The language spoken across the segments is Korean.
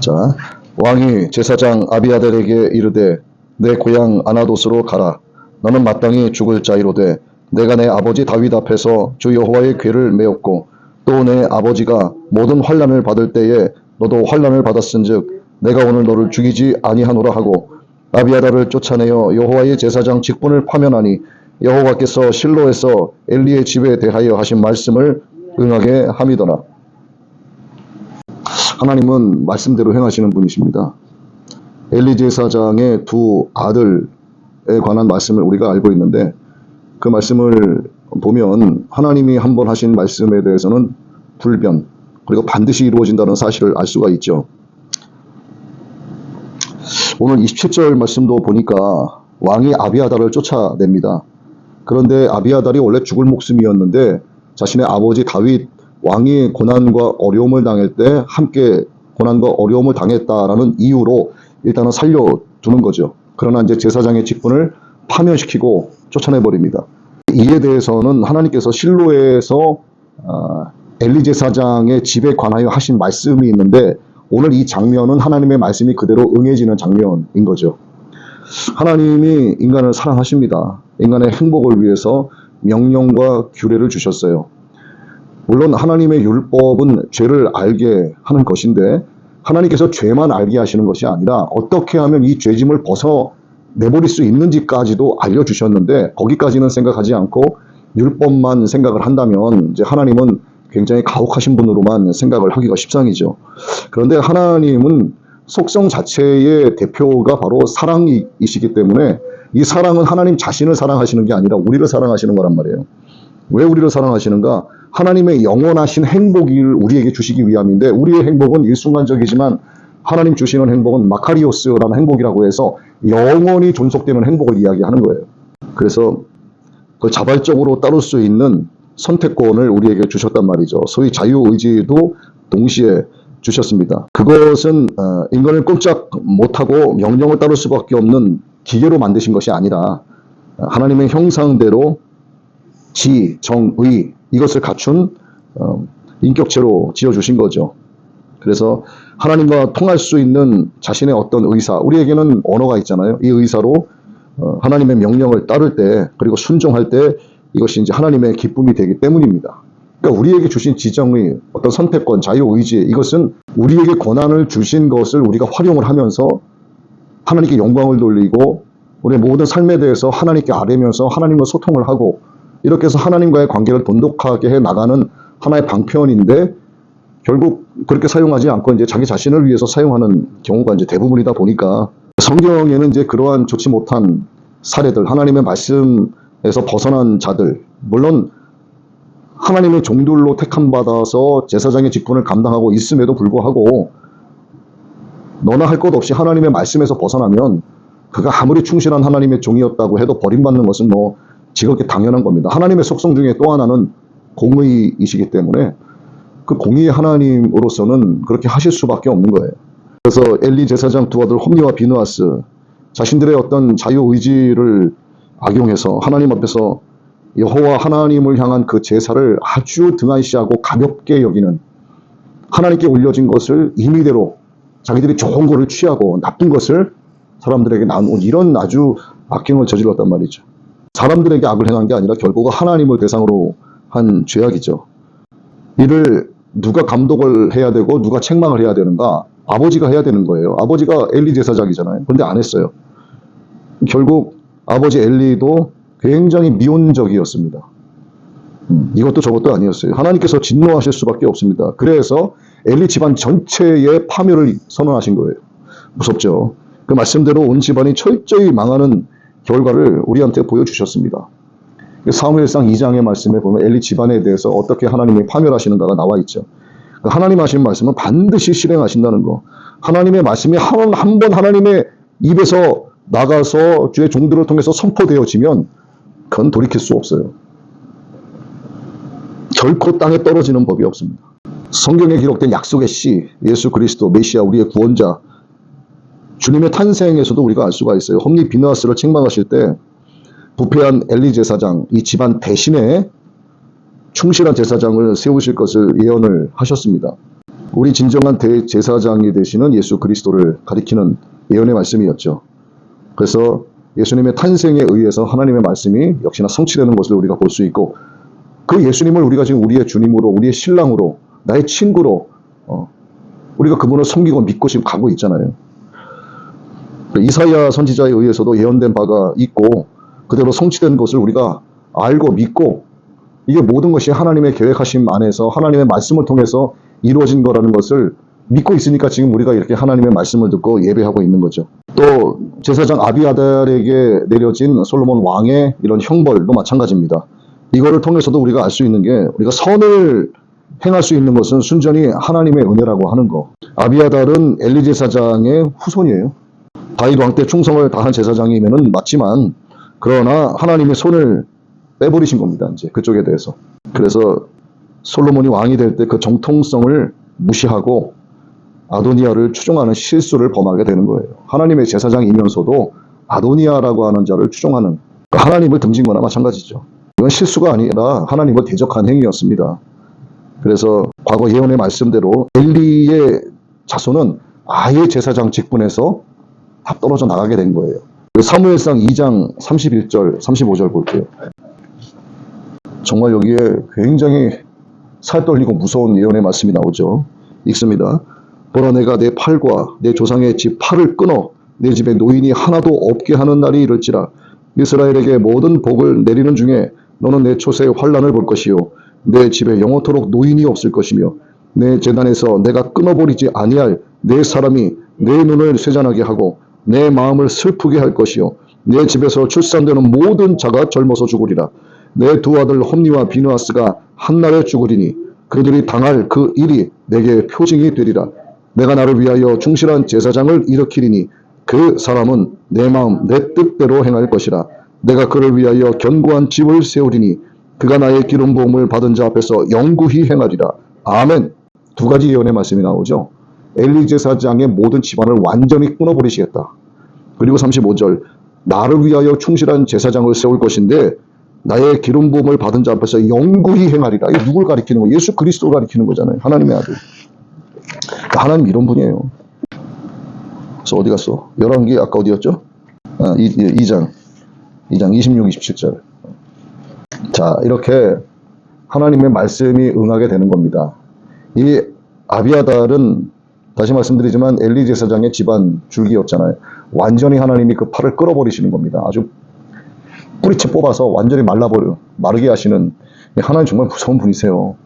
자, 왕이 제사장 아비아달에게 이르되 내 고향 아나돗으로 가라. 너는 마땅히 죽을 자이로되 내가 내 아버지 다윗 앞에서 주 여호와의 궤를 메었고 또 내 아버지가 모든 환난을 받을 때에 너도 환난을 받았은즉 내가 오늘 너를 죽이지 아니하노라 하고 아비아달을 쫓아내어 여호와의 제사장 직분을 파면하니 여호와께서 실로에서 엘리의 집에 대하여 하신 말씀을 응하게 함이더라. 하나님은 말씀대로 행하시는 분이십니다. 엘리 제사장의 두 아들에 관한 말씀을 우리가 알고 있는데 그 말씀을 보면 하나님이 한번 하신 말씀에 대해서는 불변 그리고 반드시 이루어진다는 사실을 알 수가 있죠. 오늘 27절 말씀도 보니까 왕이 아비아달을 쫓아냅니다. 그런데 아비아달이 원래 죽을 목숨이었는데 자신의 아버지 다윗 왕이 고난과 어려움을 당할 때 함께 고난과 어려움을 당했다라는 이유로 일단은 살려두는 거죠. 그러나 이제 제사장의 직분을 파면시키고 쫓아내버립니다. 이에 대해서는 하나님께서 실로에서 엘리 제사장의 집에 관하여 하신 말씀이 있는데 오늘 이 장면은 하나님의 말씀이 그대로 응해지는 장면인 거죠. 하나님이 인간을 사랑하십니다. 인간의 행복을 위해서 명령과 규례를 주셨어요. 물론 하나님의 율법은 죄를 알게 하는 것인데 하나님께서 죄만 알게 하시는 것이 아니라 어떻게 하면 이 죄짐을 벗어내버릴 수 있는지까지도 알려주셨는데 거기까지는 생각하지 않고 율법만 생각을 한다면 이제 하나님은 굉장히 가혹하신 분으로만 생각을 하기가 십상이죠. 그런데 하나님은 속성 자체의 대표가 바로 사랑이시기 때문에 이 사랑은 하나님 자신을 사랑하시는 게 아니라 우리를 사랑하시는 거란 말이에요. 왜 우리를 사랑하시는가? 하나님의 영원하신 행복을 우리에게 주시기 위함인데 우리의 행복은 일순간적이지만 하나님 주시는 행복은 마카리오스라는 행복이라고 해서 영원히 존속되는 행복을 이야기하는 거예요. 그래서 그 자발적으로 따를 수 있는 선택권을 우리에게 주셨단 말이죠. 소위 자유의지도 동시에 주셨습니다. 그것은 인간을 꼼짝 못하고 명령을 따를 수밖에 없는 기계로 만드신 것이 아니라 하나님의 형상대로 지, 정, 의 이것을 갖춘 인격체로 지어주신 거죠. 그래서 하나님과 통할 수 있는 자신의 어떤 의사, 우리에게는 언어가 있잖아요. 이 의사로 하나님의 명령을 따를 때 그리고 순종할 때 이것이 이제 하나님의 기쁨이 되기 때문입니다. 그러니까 우리에게 주신 지정의 어떤 선택권, 자유의지 이것은 우리에게 권한을 주신 것을 우리가 활용을 하면서 하나님께 영광을 돌리고 우리의 모든 삶에 대해서 하나님께 아뢰면서 하나님과 소통을 하고 이렇게 해서 하나님과의 관계를 돈독하게 해 나가는 하나의 방편인데 결국 그렇게 사용하지 않고 이제 자기 자신을 위해서 사용하는 경우가 이제 대부분이다 보니까 성경에는 이제 그러한 좋지 못한 사례들, 하나님의 말씀에서 벗어난 자들, 물론 하나님의 종들로 택함받아서 제사장의 직분을 감당하고 있음에도 불구하고 너나 할 것 없이 하나님의 말씀에서 벗어나면 그가 아무리 충실한 하나님의 종이었다고 해도 버림받는 것은 뭐 지극히 당연한 겁니다. 하나님의 속성 중에 또 하나는 공의이시기 때문에 그 공의의 하나님으로서는 그렇게 하실 수밖에 없는 거예요. 그래서 엘리 제사장 두 아들 홈니와 비느하스 자신들의 어떤 자유의지를 악용해서 하나님 앞에서 여호와 하나님을 향한 그 제사를 아주 등한시하고 가볍게 여기는 하나님께 올려진 것을 임의대로 자기들이 좋은 것을 취하고 나쁜 것을 사람들에게 나누는 이런 아주 악행을 저질렀단 말이죠. 사람들에게 악을 행한 게 아니라 결국은 하나님을 대상으로 한 죄악이죠. 이를 누가 감독을 해야 되고 누가 책망을 해야 되는가? 아버지가 해야 되는 거예요. 아버지가 엘리 제사장이잖아요. 그런데 안 했어요. 결국 아버지 엘리도 굉장히 미온적이었습니다. 이것도 저것도 아니었어요. 하나님께서 진노하실 수밖에 없습니다. 그래서 엘리 집안 전체의 파멸을 선언하신 거예요. 무섭죠. 그 말씀대로 온 집안이 철저히 망하는 결과를 우리한테 보여주셨습니다. 사무엘상 2장의 말씀에 보면 엘리 집안에 대해서 어떻게 하나님이 파멸하시는가가 나와 있죠. 하나님 하신 말씀은 반드시 실행하신다는 거. 하나님의 말씀이 한 번 하나님의 입에서 나가서 주의 종들을 통해서 선포되어지면 그건 돌이킬 수 없어요. 결코 땅에 떨어지는 법이 없습니다. 성경에 기록된 약속의 씨, 예수 그리스도, 메시아, 우리의 구원자, 주님의 탄생에서도 우리가 알 수가 있어요. 홈니 비느하스를 책망하실 때 부패한 엘리 제사장, 이 집안 대신에 충실한 제사장을 세우실 것을 예언을 하셨습니다. 우리 진정한 대제사장이 되시는 예수 그리스도를 가리키는 예언의 말씀이었죠. 그래서 예수님의 탄생에 의해서 하나님의 말씀이 역시나 성취되는 것을 우리가 볼 수 있고, 그 예수님을 우리가 지금 우리의 주님으로, 우리의 신랑으로, 나의 친구로 우리가 그분을 섬기고 믿고 지금 가고 있잖아요. 이사야 선지자에 의해서도 예언된 바가 있고 그대로 성취된 것을 우리가 알고 믿고, 이게 모든 것이 하나님의 계획하심 안에서 하나님의 말씀을 통해서 이루어진 거라는 것을 믿고 있으니까 지금 우리가 이렇게 하나님의 말씀을 듣고 예배하고 있는 거죠. 또 제사장 아비아달에게 내려진 솔로몬 왕의 이런 형벌도 마찬가지입니다. 이거를 통해서도 우리가 알 수 있는 게, 우리가 선을 행할 수 있는 것은 순전히 하나님의 은혜라고 하는 거. 아비아달은 엘리 제사장의 후손이에요. 다윗 왕 때 충성을 다한 제사장이면은 맞지만, 그러나 하나님의 손을 빼버리신 겁니다. 이제 그쪽에 대해서. 그래서 솔로몬이 왕이 될 때 그 정통성을 무시하고 아도니아를 추종하는 실수를 범하게 되는 거예요. 하나님의 제사장이면서도 아도니아라고 하는 자를 추종하는, 하나님을 등진 거나 마찬가지죠. 이건 실수가 아니라 하나님을 대적한 행위였습니다. 그래서 과거 예언의 말씀대로 엘리의 자손은 아예 제사장 직분에서 다 떨어져 나가게 된 거예요. 사무엘상 2장 31절, 35절 볼게요. 정말 여기에 굉장히 살 떨리고 무서운 예언의 말씀이 나오죠. 읽습니다. 보라, 내가 내 팔과 내 조상의 집 팔을 끊어 내 집에 노인이 하나도 없게 하는 날이 이를지라. 이스라엘에게 모든 복을 내리는 중에 너는 내 초세의 환난을 볼 것이요 내 집에 영원토록 노인이 없을 것이며, 내 제단에서 내가 끊어버리지 아니할 내 사람이 내 눈을 쇠잔하게 하고 내 마음을 슬프게 할 것이요 내 집에서 출산되는 모든 자가 젊어서 죽으리라. 내 두 아들 홈니와 비느하스가 한날에 죽으리니 그들이 당할 그 일이 내게 표징이 되리라. 내가 나를 위하여 충실한 제사장을 일으키리니 그 사람은 내 마음 내 뜻대로 행할 것이라. 내가 그를 위하여 견고한 집을 세우리니 그가 나의 기름 부음을 받은 자 앞에서 영구히 행하리라. 아멘. 두 가지 예언의 말씀이 나오죠. 엘리 제사장의 모든 집안을 완전히 끊어버리시겠다. 그리고 35절, 나를 위하여 충실한 제사장을 세울 것인데 나의 기름 부음을 받은 자 앞에서 영구히 행하리라. 이거 누굴 가리키는 거예요? 예수 그리스도를 가리키는 거잖아요. 하나님의 아들. 하나님 이런 분이에요. 그래서 어디 갔어? 11기 아까 어디였죠? 2장 26, 27절. 자, 이렇게 하나님의 말씀이 응하게 되는 겁니다. 이 아비아달은 다시 말씀드리지만 엘리 제사장의 집안 줄기였잖아요. 완전히 하나님이 그 팔을 끌어버리시는 겁니다. 아주 뿌리채 뽑아서 완전히 마르게 하시는, 하나님 정말 무서운 분이세요.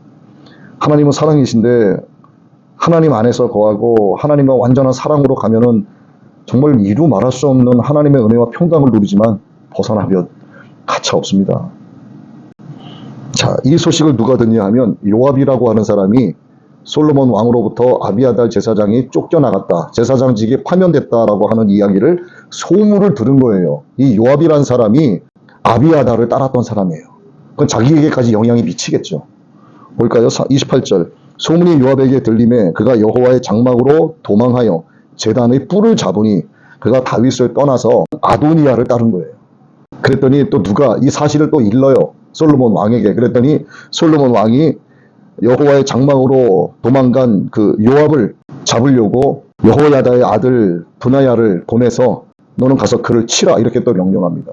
하나님은 사랑이신데 하나님 안에서 거하고 하나님과 완전한 사랑으로 가면은 정말 이루 말할 수 없는 하나님의 은혜와 평강을 누리지만 벗어나면 가차 없습니다. 자, 이 소식을 누가 듣냐 하면 요압이라고 하는 사람이 솔로몬 왕으로부터 아비아달 제사장이 쫓겨나갔다, 제사장직이 파면됐다라고 하는 이야기를, 소문을 들은 거예요. 이 요압이라는 사람이 아비아달을 따랐던 사람이에요. 그건 자기에게까지 영향이 미치겠죠. 볼까요? 28절. 소문이 요압에게 들림에 그가 여호와의 장막으로 도망하여 제단의 뿔을 잡으니 그가 다윗을 떠나서 아도니아를 따른 거예요. 그랬더니 또 누가 이 사실을 또 일러요. 솔로몬 왕에게. 그랬더니 솔로몬 왕이 여호와의 장막으로 도망간 그 요압을 잡으려고 여호야다의 아들 브나야를 보내서 너는 가서 그를 치라, 이렇게 또 명령합니다.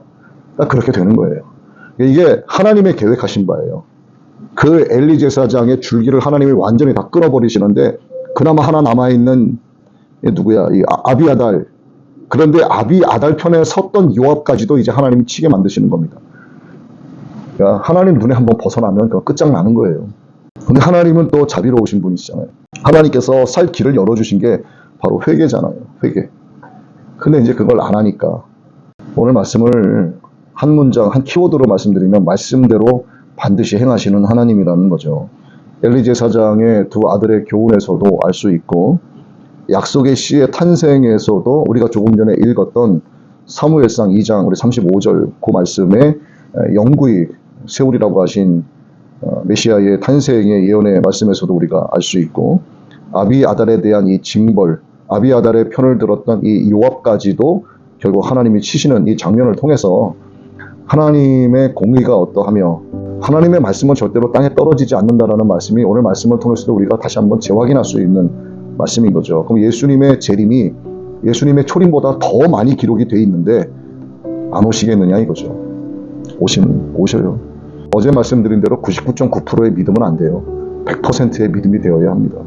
그러니까 그렇게 되는 거예요. 이게 하나님의 계획하신 바예요. 그 엘리 제사장의 줄기를 하나님이 완전히 다 끊어버리시는데 그나마 하나 남아있는 누구야? 이 아비아달. 그런데 아비아달 편에 섰던 요압까지도 이제 하나님이 치게 만드시는 겁니다. 그러니까 하나님 눈에 한번 벗어나면 그거 끝장나는 거예요. 근데 하나님은 또 자비로우신 분이시잖아요. 하나님께서 살 길을 열어주신 게 바로 회개잖아요. 회개. 근데 이제 그걸 안 하니까 오늘 말씀을 한 문장, 한 키워드로 말씀드리면 말씀대로 반드시 행하시는 하나님이라는 거죠. 엘리 제사장의 두 아들의 교훈에서도 알 수 있고, 약속의 씨의 탄생에서도 우리가 조금 전에 읽었던 사무엘상 2장 우리 35절 그 말씀에 영구히 세우리라고 하신 메시아의 탄생의 예언의 말씀에서도 우리가 알 수 있고, 아비아달에 대한 이 징벌, 아비아달의 편을 들었던 이 요압까지도 결국 하나님이 치시는 이 장면을 통해서 하나님의 공의가 어떠하며 하나님의 말씀은 절대로 땅에 떨어지지 않는다라는 말씀이 오늘 말씀을 통해서도 우리가 다시 한번 재확인할 수 있는 말씀인 거죠. 그럼 예수님의 재림이 예수님의 초림보다 더 많이 기록이 돼 있는데 안 오시겠느냐 이거죠. 오셔요. 어제 말씀드린 대로 99.9%의 믿음은 안 돼요. 100%의 믿음이 되어야 합니다.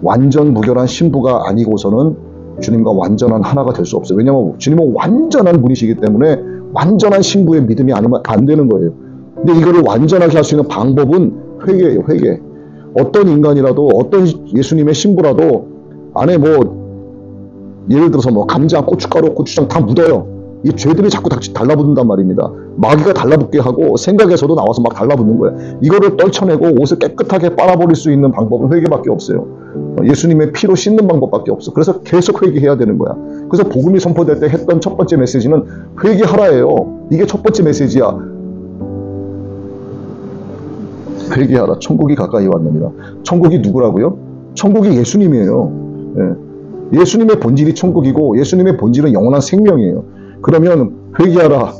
완전 무결한 신부가 아니고서는 주님과 완전한 하나가 될 수 없어요. 왜냐하면 주님은 완전한 분이시기 때문에 완전한 신부의 믿음이 아니면 안 되는 거예요. 근데 이거를 완전하게 할 수 있는 방법은 회개예요. 회개. 어떤 인간이라도 어떤 예수님의 신부라도 안에 예를 들어서 감자, 고춧가루, 고추장 다 묻어요. 이 죄들이 자꾸 달라붙는단 말입니다. 마귀가 달라붙게 하고 생각에서도 나와서 막 달라붙는 거예요. 이거를 떨쳐내고 옷을 깨끗하게 빨아버릴 수 있는 방법은 회개밖에 없어요. 예수님의 피로 씻는 방법밖에 없어. 그래서 계속 회개해야 되는 거야. 그래서 복음이 선포될 때 했던 첫 번째 메시지는 회개하라예요. 이게 첫 번째 메시지야. 회개하라. 천국이 가까이 왔느니라. 천국이 누구라고요? 천국이 예수님이에요. 예수님의 본질이 천국이고 예수님의 본질은 영원한 생명이에요. 그러면 회개하라.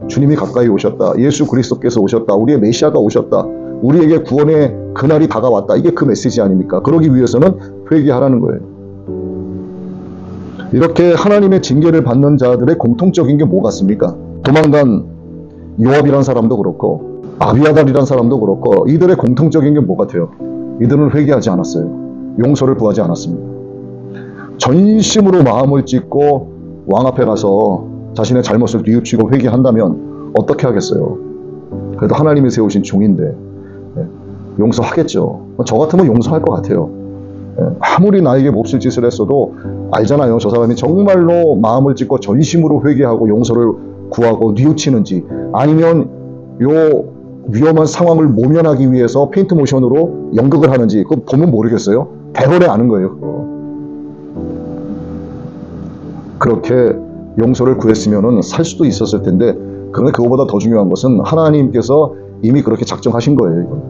주님이 가까이 오셨다. 예수 그리스도께서 오셨다. 우리의 메시아가 오셨다. 우리에게 구원의 그날이 다가왔다. 이게 그 메시지 아닙니까? 그러기 위해서는 회개하라는 거예요. 이렇게 하나님의 징계를 받는 자들의 공통적인 게 뭐 같습니까? 도망간 요압이란 사람도 그렇고 아비아달이란 사람도 그렇고 이들의 공통적인 게 뭐 같아요? 이들은 회개하지 않았어요. 용서를 구하지 않았습니다. 전심으로 마음을 찢고 왕 앞에 가서 자신의 잘못을 뉘우치고 회개한다면 어떻게 하겠어요? 그래도 하나님이 세우신 종인데 용서하겠죠. 저 같으면 용서할 것 같아요. 아무리 나에게 몹쓸 짓을 했어도 알잖아요. 저 사람이 정말로 마음을 찢고 전심으로 회개하고 용서를 구하고 뉘우치는지, 아니면 요 위험한 상황을 모면하기 위해서 페인트 모션으로 연극을 하는지 그거 보면 모르겠어요. 대번에 아는 거예요. 그렇게 용서를 구했으면 살 수도 있었을 텐데, 그런데 그거보다 더 중요한 것은 하나님께서 이미 그렇게 작정하신 거예요.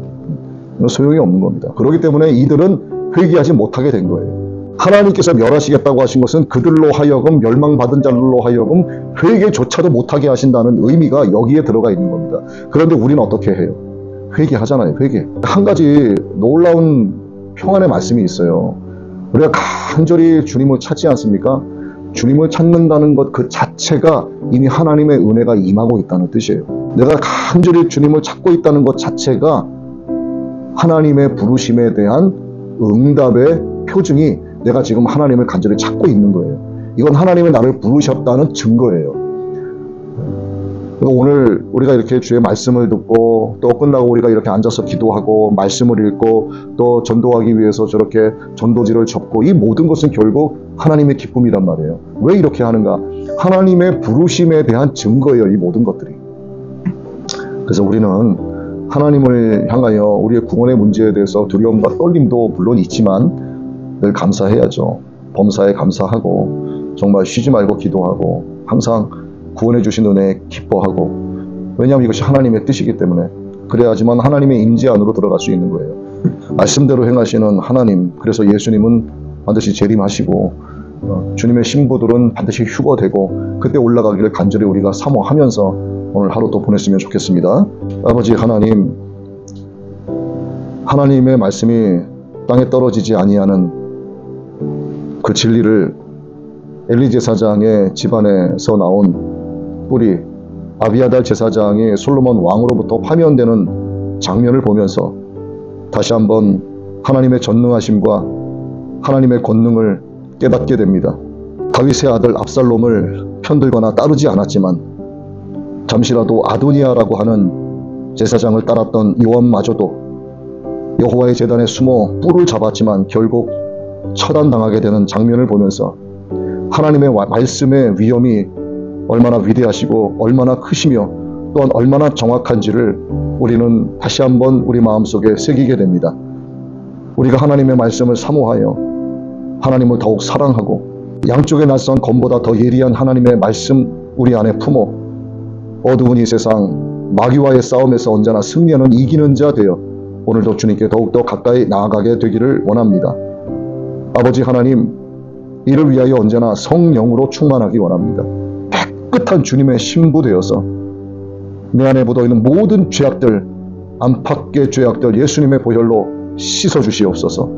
이건 소용이 없는 겁니다. 그렇기 때문에 이들은 회개하지 못하게 된 거예요. 하나님께서 멸하시겠다고 하신 것은 그들로 하여금, 멸망받은 자들로 하여금 회개조차도 못하게 하신다는 의미가 여기에 들어가 있는 겁니다. 그런데 우리는 어떻게 해요? 회개하잖아요. 회개. 한 가지 놀라운 평안의 말씀이 있어요. 우리가 간절히 주님을 찾지 않습니까? 주님을 찾는다는 것 그 자체가 이미 하나님의 은혜가 임하고 있다는 뜻이에요. 내가 간절히 주님을 찾고 있다는 것 자체가 하나님의 부르심에 대한 응답의 표징이 내가 지금 하나님을 간절히 찾고 있는 거예요. 이건 하나님이 나를 부르셨다는 증거예요. 오늘 우리가 이렇게 주의 말씀을 듣고 또 끝나고 우리가 이렇게 앉아서 기도하고 말씀을 읽고 또 전도하기 위해서 저렇게 전도지를 접고, 이 모든 것은 결국 하나님의 기쁨이란 말이에요. 왜 이렇게 하는가? 하나님의 부르심에 대한 증거예요, 이 모든 것들이. 그래서 우리는 하나님을 향하여 우리의 구원의 문제에 대해서 두려움과 떨림도 물론 있지만 늘 감사해야죠. 범사에 감사하고 정말 쉬지 말고 기도하고 항상 구원해 주신 은혜에 기뻐하고, 왜냐하면 이것이 하나님의 뜻이기 때문에. 그래야지만 하나님의 임재 안으로 들어갈 수 있는 거예요. 말씀대로 행하시는 하나님, 그래서 예수님은 반드시 재림하시고 주님의 신부들은 반드시 휴거되고 그때 올라가기를 간절히 우리가 사모하면서 오늘 하루 또 보냈으면 좋겠습니다. 아버지 하나님, 하나님의 말씀이 땅에 떨어지지 아니하는 그 진리를 엘리 제사장의 집안에서 나온 뿌리 아비아달 제사장이 솔로몬 왕으로부터 파면되는 장면을 보면서 다시 한번 하나님의 전능하심과 하나님의 권능을 깨닫게 됩니다. 다윗의 아들 압살롬을 편들거나 따르지 않았지만 잠시라도 아도니아라고 하는 제사장을 따랐던 요압마저도 여호와의 제단에 숨어 뿔을 잡았지만 결국 처단당하게 되는 장면을 보면서 하나님의 말씀의 위엄이 얼마나 위대하시고 얼마나 크시며 또한 얼마나 정확한지를 우리는 다시 한번 우리 마음속에 새기게 됩니다. 우리가 하나님의 말씀을 사모하여 하나님을 더욱 사랑하고 양쪽에 낯선 검보다 더 예리한 하나님의 말씀 우리 안에 품어 어두운 이 세상 마귀와의 싸움에서 언제나 승리하는 이기는 자 되어 오늘도 주님께 더욱더 가까이 나아가게 되기를 원합니다. 아버지 하나님, 이를 위하여 언제나 성령으로 충만하기 원합니다. 깨끗한 주님의 신부 되어서 내 안에 묻어있는 모든 죄악들, 안팎의 죄악들 예수님의 보혈로 씻어주시옵소서.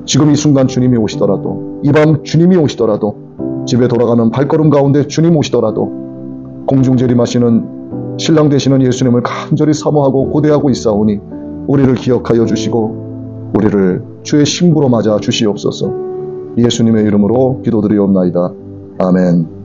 지금 이 순간 주님이 오시더라도, 이 밤 주님이 오시더라도, 집에 돌아가는 발걸음 가운데 주님 오시더라도 공중재림하시는 신랑 되시는 예수님을 간절히 사모하고 고대하고 있사오니 우리를 기억하여 주시고 우리를 주의 신부로 맞아 주시옵소서. 예수님의 이름으로 기도드리옵나이다. 아멘.